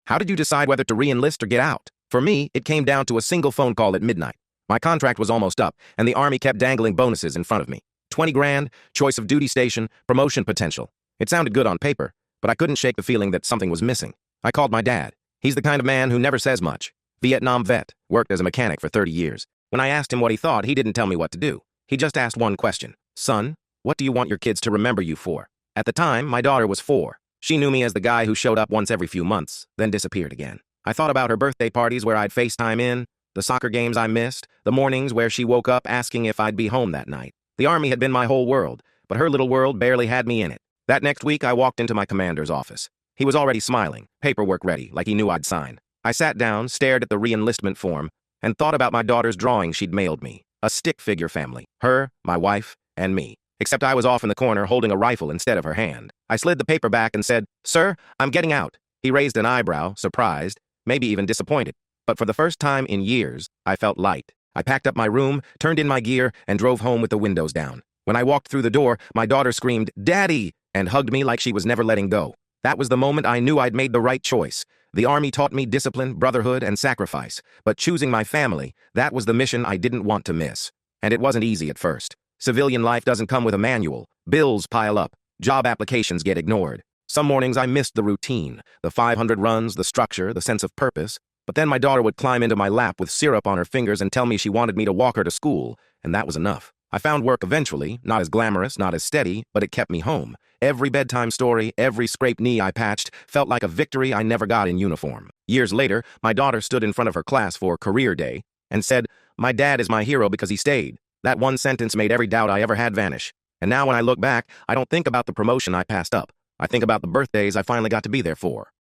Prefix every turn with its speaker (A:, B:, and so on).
A: How did you decide whether to re-enlist or get out? For me, it came down to a single phone call at midnight. My contract was almost up, and the Army kept dangling bonuses in front of me. 20 grand, choice of duty station, promotion potential. It sounded good on paper, but I couldn't shake the feeling that something was missing. I called my dad. He's the kind of man who never says much. Vietnam vet, worked as a mechanic for 30 years. When I asked him what he thought, he didn't tell me what to do. He just asked one question. Son, what do you want your kids to remember you for? At the time, my daughter was 4. She knew me as the guy who showed up once every few months, then disappeared again. I thought about her birthday parties where I'd FaceTime in, the soccer games I missed, the mornings where she woke up asking if I'd be home that night. The Army had been my whole world, but her little world barely had me in it. That next week, I walked into my commander's office. He was already smiling, paperwork ready, like he knew I'd sign. I sat down, stared at the re-enlistment form, and thought about my daughter's drawing she'd mailed me. A stick figure family. Her, my wife, and me. Except I was off in the corner holding a rifle instead of her hand. I slid the paper back and said, "Sir, I'm getting out." He raised an eyebrow, surprised, maybe even disappointed. But for the first time in years, I felt light. I packed up my room, turned in my gear, and drove home with the windows down. When I walked through the door, my daughter screamed, "Daddy!" and hugged me like she was never letting go. That was the moment I knew I'd made the right choice. The Army taught me discipline, brotherhood, and sacrifice. But choosing my family, that was the mission I didn't want to miss. And it wasn't easy at first. Civilian life doesn't come with a manual. Bills pile up. Job applications get ignored. Some mornings I missed the routine, the 500 runs, the structure, the sense of purpose. But then my daughter would climb into my lap with syrup on her fingers and tell me she wanted me to walk her to school, and that was enough. I found work eventually, not as glamorous, not as steady, but it kept me home. Every bedtime story, every scraped knee I patched, felt like a victory I never got in uniform. Years later, my daughter stood in front of her class for career day and said, "My dad is my hero because he stayed." That one sentence made every doubt I ever had vanish. And now when I look back, I don't think about the promotion I passed up. I think about the birthdays I finally got to be there for.